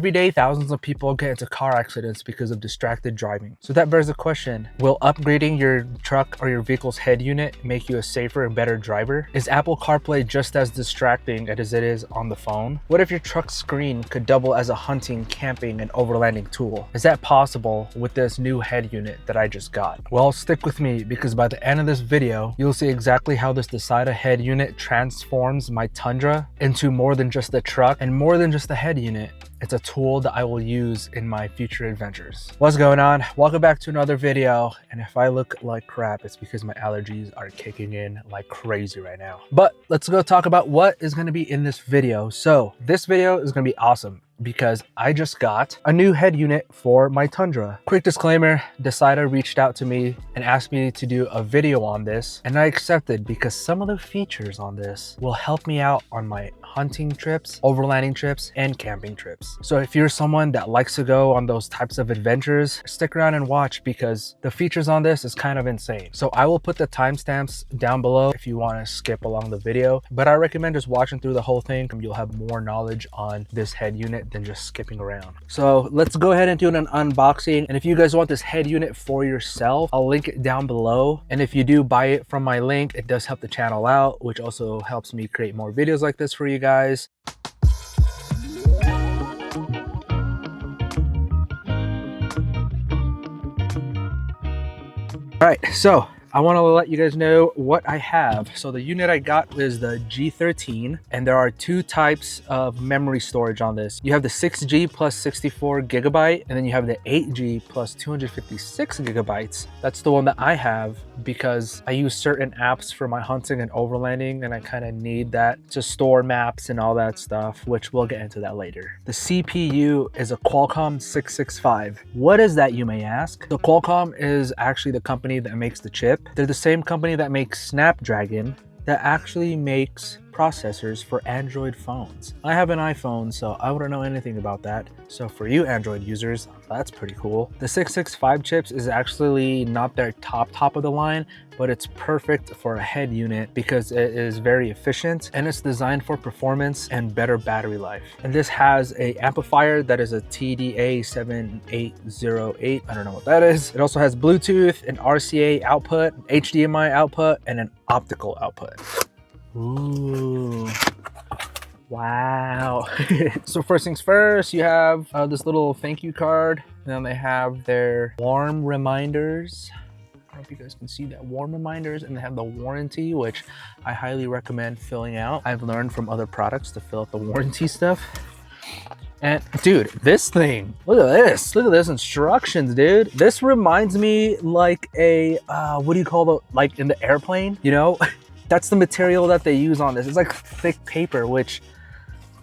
Every day, thousands of people get into car accidents because of distracted driving. So that bears the question, will upgrading your truck or your vehicle's head unit make you a safer and better driver? Is Apple CarPlay just as distracting as it is on the phone? What if your truck's screen could double as a hunting, camping, and overlanding tool? Is that possible with this new head unit that I just got? Well, stick with me because by the end of this video, you'll see exactly how this Dasaita head unit transforms my Tundra into more than just a truck and more than just a head unit. It's a tool that I will use in my future adventures. What's going on? Welcome back to another video. And if I look like crap, it's because my allergies are kicking in like crazy right now. But let's go talk about what is going to be in this video. So this video is going to be awesome because I just got a new head unit for my Tundra. Quick disclaimer, Dasaita reached out to me and asked me to do a video on this, and I accepted because some of the features on this will help me out on my hunting trips, overlanding trips, and camping trips. So if you're someone that likes to go on those types of adventures, stick around and watch because the features on this is kind of insane. So I will put the timestamps down below if you want to skip along the video, but I recommend just watching through the whole thing. You'll have more knowledge on this head unit than just skipping around. So let's go ahead and do an unboxing. And if you guys want this head unit for yourself, I'll link it down below. And if you do buy it from my link, it does help the channel out, which also helps me create more videos like this for you guys. All right, so I want to let you guys know what I have. So the unit I got is the G13, and there are two types of memory storage on this. You have the 6G plus 64 gigabyte, and then you have the 8G plus 256 gigabytes. That's the one that I have because I use certain apps for my hunting and overlanding, and I kind of need that to store maps and all that stuff, which we'll get into that later. The CPU is a Qualcomm 665. What is that, you may ask? The Qualcomm is actually the company that makes the chip. They're the same company that makes Snapdragon that actually makes processors for Android phones. I have an iPhone, so I wouldn't know anything about that. So for you Android users, that's pretty cool. The 665 chips is actually not their top of the line, but it's perfect for a head unit because it is very efficient and it's designed for performance and better battery life. And this has a amplifier that is a TDA 7808. I don't know what that is. It also has Bluetooth, an RCA output, HDMI output, and an optical output. Ooh, wow. So first things first, you have this little thank you card, and then they have their warm reminders. I don't know if you guys can see that, warm reminders, and they have the warranty, which I highly recommend filling out. I've learned from other products to fill out the warranty stuff. And dude, this thing, look at this instructions, dude. This reminds me like a what do you call the, like in the airplane, you know? That's the material that they use on this. It's like thick paper, which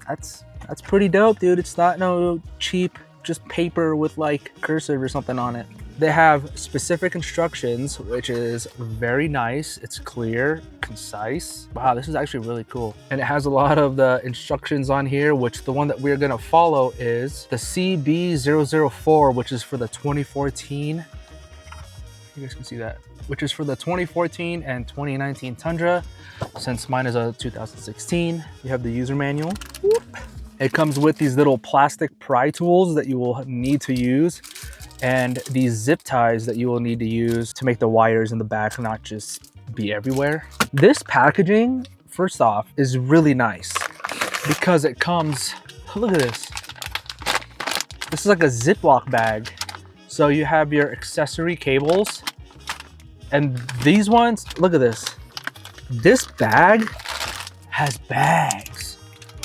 that's pretty dope, dude. It's not no cheap just paper with like cursive or something on it. They have specific instructions, which is very nice. It's clear, concise. Wow, this is actually really cool. And it has a lot of the instructions on here, which the one that we're gonna follow is the CB004, which is for the 2014. You guys can see that, which is for the 2014 and 2019 Tundra. Since mine is a 2016, you have the user manual. It comes with these little plastic pry tools that you will need to use, and these zip ties that you will need to use to make the wires in the back not just be everywhere. This packaging, first off, is really nice because it comes, look at this. This is like a Ziploc bag. So you have your accessory cables, and these ones, look at this. This bag has bags.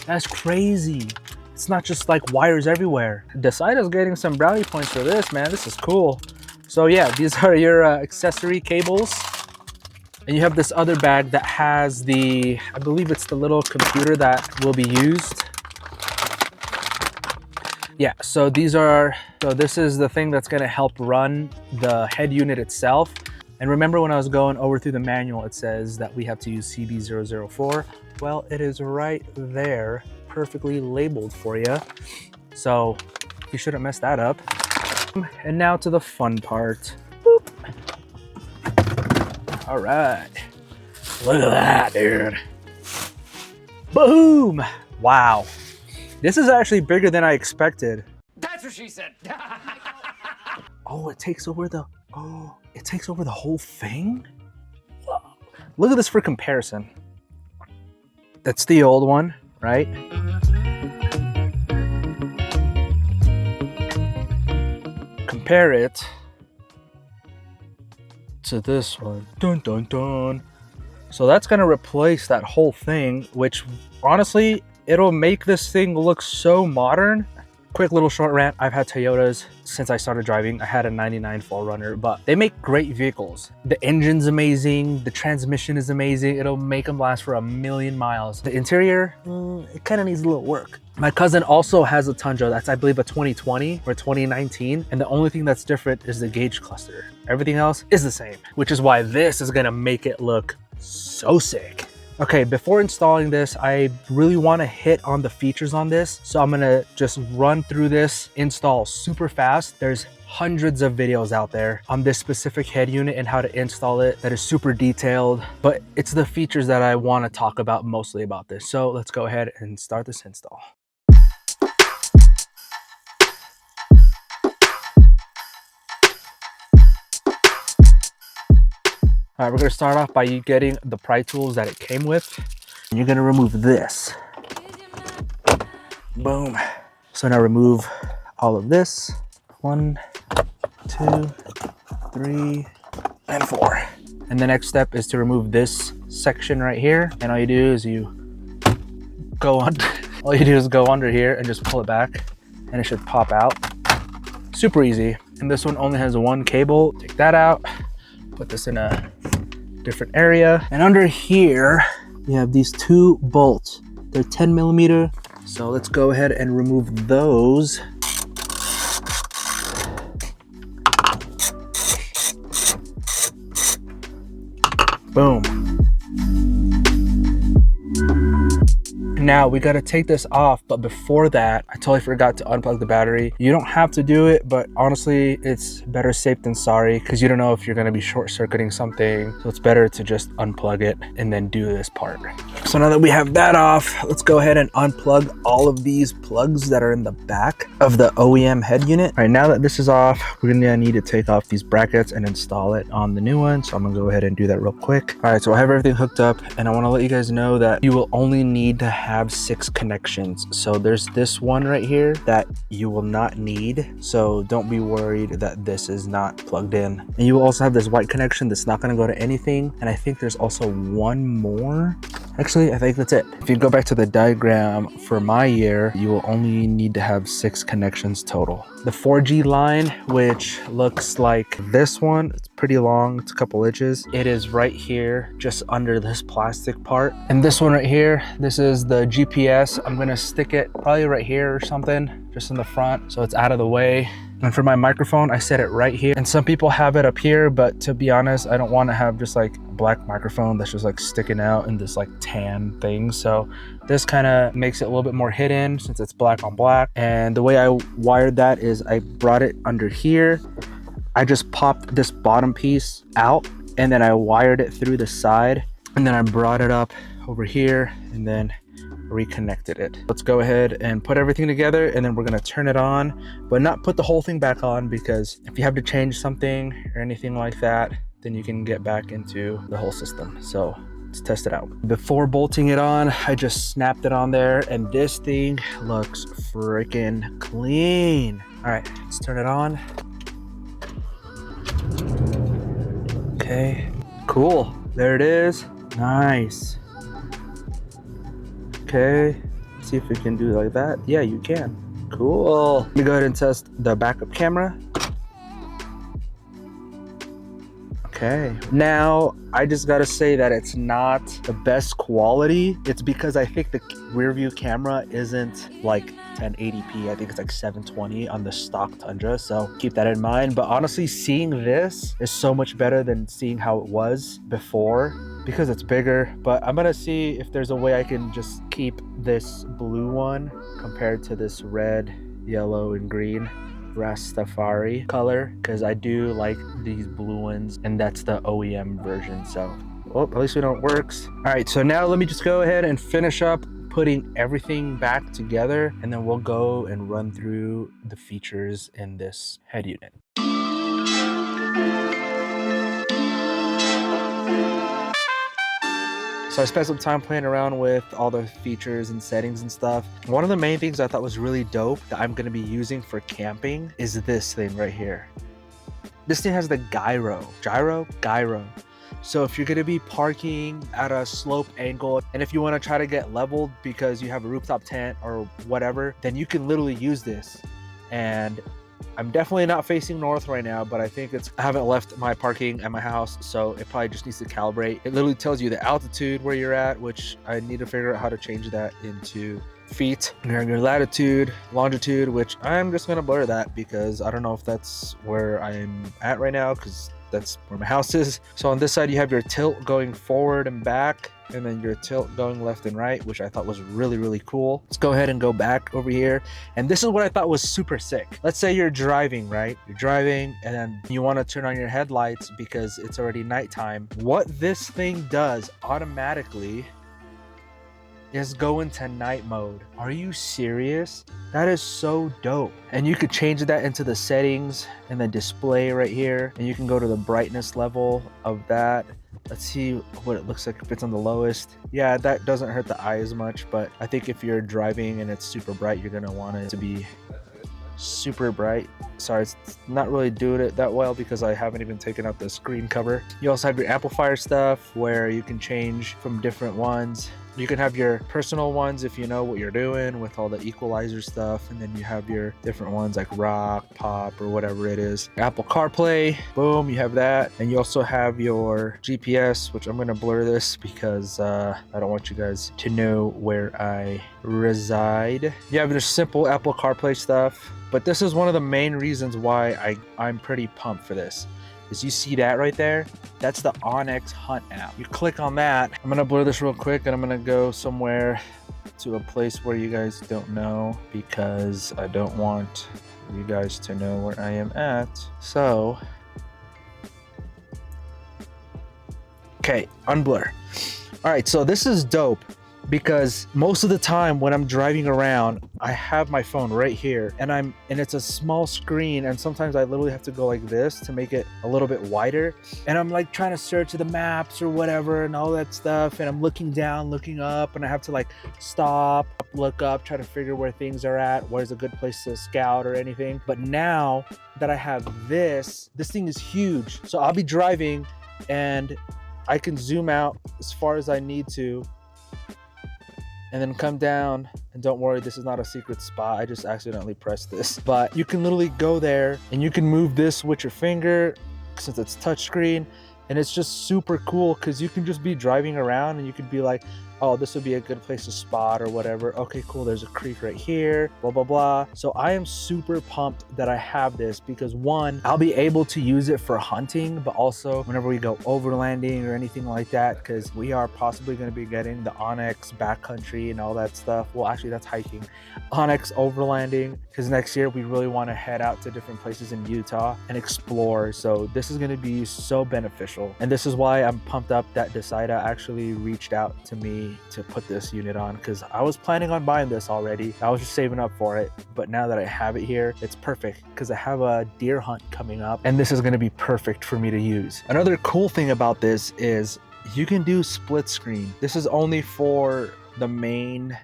That's crazy. It's not just like wires everywhere. Dasaita's getting some brownie points for this, man. This is cool. So yeah, these are your accessory cables. And you have this other bag that has the, I believe it's the little computer that will be used. Yeah, so this is the thing that's gonna help run the head unit itself. And remember when I was going over through the manual, it says that we have to use CB004. Well, it is right there, perfectly labeled for you. So you shouldn't mess that up. And now to the fun part. Boop. All right, look at that, dude. Boom, wow. This is actually bigger than I expected. That's what she said. Oh, it takes over the whole thing? Whoa. Look at this for comparison. That's the old one, right? Compare it to this one. Dun dun dun. So that's gonna replace that whole thing, which honestly, it'll make this thing look so modern. Quick little short rant, I've had Toyotas since I started driving. I had a 99 4Runner, but they make great vehicles. The engine's amazing, the transmission is amazing. It'll make them last for 1,000,000 miles. The interior, it kind of needs a little work. My cousin also has a Tundra that's, I believe, a 2020 or 2019, and the only thing that's different is the gauge cluster. Everything else is the same, which is why this is gonna make it look so sick. Okay, before installing this, I really want to hit on the features on this. So I'm gonna just run through this install super fast. There's hundreds of videos out there on this specific head unit and how to install it that is super detailed, but it's the features that I want to talk about mostly about this. So let's go ahead and start this install. All right, we're gonna start off by you getting the pry tools that it came with. And you're gonna remove this. Boom. So now remove all of this. 1, 2, 3, and 4. And the next step is to remove this section right here. And all you do is go under here and just pull it back and it should pop out. Super easy. And this one only has one cable. Take that out. Put this in a different area. And under here, we have these 2 bolts. They're 10mm. So let's go ahead and remove those. Boom. Now we got to take this off, but before that, I totally forgot to unplug the battery. You don't have to do it, but honestly, it's better safe than sorry because you don't know if you're going to be short-circuiting something. So it's better to just unplug it and then do this part. So now that we have that off, let's go ahead and unplug all of these plugs that are in the back of the OEM head unit. All right, now that this is off, we're going to need to take off these brackets and install it on the new one. So I'm going to go ahead and do that real quick. All right, so I have everything hooked up and I want to let you guys know that you will only need to have 6 connections. So there's this one right here that you will not need. So don't be worried that this is not plugged in. And you will also have this white connection that's not going to go to anything. And I think there's also one more. Actually, I think that's it. If you go back to the diagram for my year, you will only need to have 6 connections total. The 4G line, which looks like this one, it's pretty long, it's a couple inches. It is right here, just under this plastic part. And this one right here, this is the GPS. I'm gonna stick it probably right here or something, just in the front, so it's out of the way. And for my microphone, I set it right here. And some people have it up here, but to be honest, I don't want to have just like a black microphone that's just like sticking out in this like tan thing. So this kind of makes it a little bit more hidden since it's black on black. And the way I wired that is I brought it under here. I just popped this bottom piece out and then I wired it through the side. And then I brought it up over here and then reconnected it. Let's go ahead and put everything together and then we're going to turn it on, but not put the whole thing back on, because if you have to change something or anything like that, then you can get back into the whole system. So let's test it out. Before bolting it on, I just snapped it on there and this thing looks freaking clean. All right, let's turn it on. Okay, cool. There it is. Nice. Okay, let's see if we can do it like that. Yeah, you can. Cool. Let me go ahead and test the backup camera. Okay, now I just gotta say that it's not the best quality. It's because I think the rear view camera isn't like 1080p. I think it's like 720 on the stock Tundra, so keep that in mind. But honestly, seeing this is so much better than seeing how it was before because it's bigger. But I'm gonna see if there's a way I can just keep this blue one compared to this red, yellow, and green Rastafari color, because I do like these blue ones and that's the OEM version. So well, at least we know it works. All right, so now let me just go ahead and finish up putting everything back together, and then we'll go and run through the features in this head unit. So I spent some time playing around with all the features and settings and stuff. One of the main things I thought was really dope that I'm gonna be using for camping is this thing right here. This thing has the gyro. So if you're gonna be parking at a slope angle, and if you wanna try to get leveled because you have a rooftop tent or whatever, then you can literally use this. And I'm definitely not facing north right now, but I think I haven't left my parking at my house, so it probably just needs to calibrate. It literally tells you the altitude where you're at, which I need to figure out how to change that into feet. You have your latitude, longitude, which I'm just gonna blur that because I don't know if that's where I'm at right now, because that's where my house is. So on this side, you have your tilt going forward and back, and then your tilt going left and right, which I thought was really, really cool. Let's go ahead and go back over here. And this is what I thought was super sick. Let's say you're driving, right? You're driving and then you want to turn on your headlights because it's already nighttime. What this thing does automatically is go into night mode. Are you serious? That is so dope. And you could change that into the settings and then display right here. And you can go to the brightness level of that. Let's see what it looks like if it's on the lowest. Yeah, that doesn't hurt the eye as much, but I think if you're driving and it's super bright, you're gonna want it to be super bright. Sorry, it's not really doing it that well because I haven't even taken out the screen cover. You also have your amplifier stuff where you can change from different ones. You can have your personal ones if you know what you're doing with all the equalizer stuff, and then you have your different ones like rock, pop, or whatever it is. Apple CarPlay, boom, you have that. And you also have your GPS, which I'm gonna blur this because I don't want you guys to know where I reside. You have your simple Apple CarPlay stuff, but this is one of the main reasons why I'm pretty pumped for this. Is you see that right there? That's the onX Hunt app. You click on that. I'm gonna blur this real quick and I'm gonna go somewhere to a place where you guys don't know because I don't want you guys to know where I am at. So, okay, unblur. All right, so this is dope because most of the time when I'm driving around, I have my phone right here and it's a small screen, and sometimes I literally have to go like this to make it a little bit wider, and I'm like trying to search the maps or whatever and all that stuff, and I'm looking down, looking up, and I have to like stop, look up, try to figure where things are at, where's a good place to scout or anything. But now that I have this thing is huge, so I'll be driving and I can zoom out as far as I need to and then come down. And don't worry, this is not a secret spot. I just accidentally pressed this. But you can literally go there and you can move this with your finger since it's touchscreen. And it's just super cool because you can just be driving around and you could be like, oh, this would be a good place to spot or whatever. Okay, cool, there's a creek right here, blah, blah, blah. So I am super pumped that I have this because one, I'll be able to use it for hunting, but also whenever we go overlanding or anything like that, because we are possibly going to be getting the onX backcountry and all that stuff. Well, actually that's hiking. onX overlanding, because next year we really want to head out to different places in Utah and explore. So this is going to be so beneficial. And this is why I'm pumped up that Dasaita actually reached out to me to put this unit on, because I was planning on buying this already. I was just saving up for it, but now that I have it here, it's perfect because I have a deer hunt coming up and this is going to be perfect for me to use. Another cool thing about this is you can do split screen. This is only for the main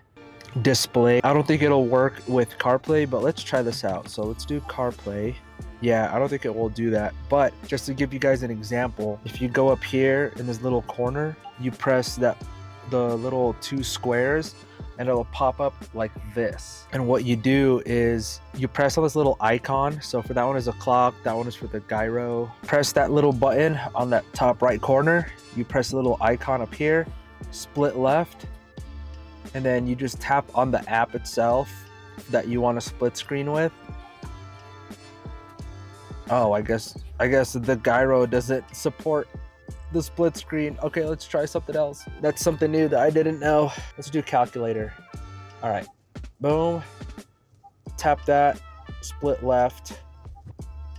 display. I don't think it'll work with CarPlay, but let's try this out. So let's do CarPlay. Yeah, I don't think it will do that, but just to give you guys an example, if you go up here in this little corner, you press the little two squares and it'll pop up like this. And what you do is you press on this little icon. So for that one is a clock, that one is for the gyro. Press that little button on that top right corner. You press the little icon up here, split left, and then you just tap on the app itself that you want to split screen with. Oh, I guess the gyro doesn't support the split screen. Okay, let's try something else. That's something new that I didn't know. Let's do calculator. All right, boom, tap that, split left,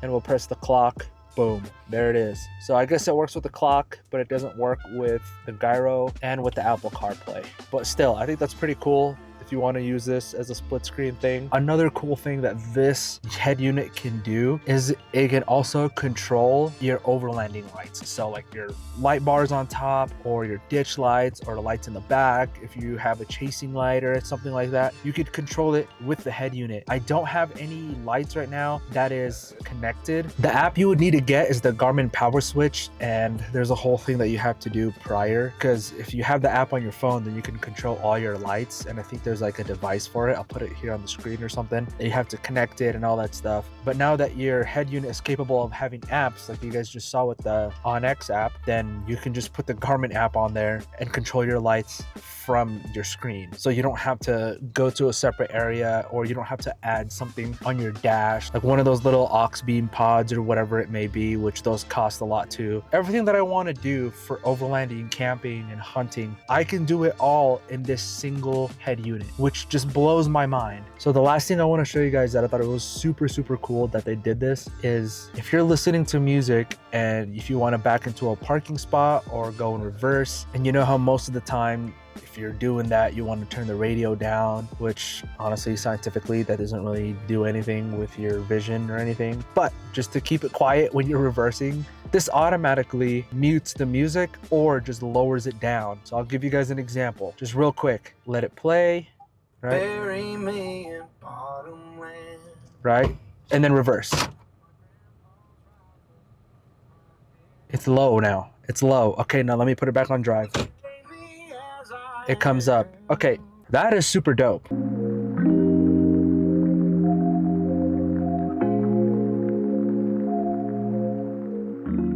and we'll press the clock. Boom, there it is. So I guess it works with the clock, but it doesn't work with the gyro and with the Apple CarPlay. But still, I think that's pretty cool if you want to use this as a split screen thing. Another cool thing that this head unit can do is it can also control your overlanding lights. So like your light bars on top, or your ditch lights, or the lights in the back. If you have a chasing light or something like that, you could control it with the head unit. I don't have any lights right now that is connected. The app you would need to get is the Garmin Power Switch, and there's a whole thing that you have to do prior, because if you have the app on your phone, then you can control all your lights, and I think there's like a device for it. I'll put it here on the screen or something, and you have to connect it and all that stuff. But now that your head unit is capable of having apps like you guys just saw with the OnX app, then you can just put the Garmin app on there and control your lights from your screen. So you don't have to go to a separate area, or you don't have to add something on your dash, like one of those little aux beam pods or whatever it may be, which those cost a lot too. Everything that I want to do for overlanding, camping, and hunting, I can do it all in this single head unit, which just blows my mind. So the last thing I want to show you guys that I thought it was super cool that they did this is, if you're listening to music and if you want to back into a parking spot or go in reverse, and you know how most of the time if you're doing that, you want to turn the radio down, which honestly, scientifically, that doesn't really do anything with your vision or anything. But just to keep it quiet when you're reversing, this automatically mutes the music or just lowers it down. So I'll give you guys an example, just real quick. Let it play, right? Bury me in bottom land. Right? And then reverse. It's low now. It's low. Okay, now let me put it back on drive. It comes up. Okay, that is super dope.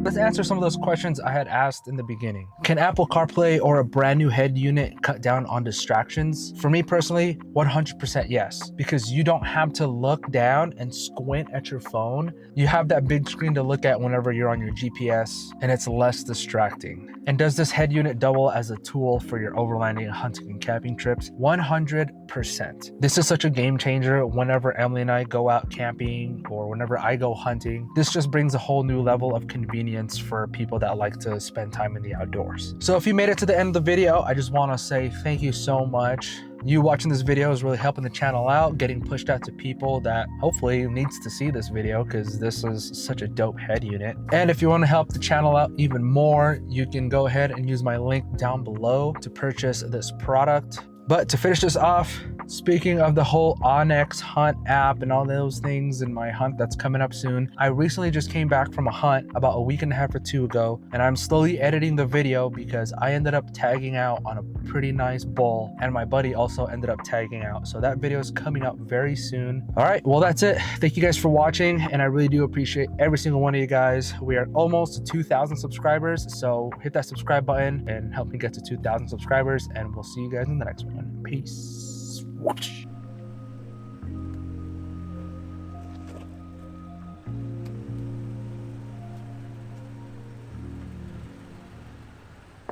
Let's answer some of those questions I had asked in the beginning. Can Apple CarPlay or a brand new head unit cut down on distractions? For me personally, 100% yes, because you don't have to look down and squint at your phone. You have that big screen to look at whenever you're on your GPS, and it's less distracting. And does this head unit double as a tool for your overlanding, hunting, and camping trips? 100%. This is such a game changer whenever Emily and I go out camping or whenever I go hunting. This just brings a whole new level of convenience for people that like to spend time in the outdoors. So if you made it to the end of the video, I just want to say thank you so much. You watching this video is really helping the channel out, getting pushed out to people that hopefully needs to see this video, because this is such a dope head unit. And if you want to help the channel out even more, you can go ahead and use my link down below to purchase this product. But to finish this off, speaking of the whole OnX hunt app and all those things in my hunt that's coming up soon, I recently just came back from a hunt about a week and a half or two ago, and I'm slowly editing the video because I ended up tagging out on a pretty nice bull, and my buddy also ended up tagging out. So that video is coming up very soon. All right, well, that's it. Thank you guys for watching, and I really do appreciate every single one of you guys. We are almost to 2,000 subscribers, so hit that subscribe button and help me get to 2,000 subscribers, and we'll see you guys in the next one. Peace. Whoosh.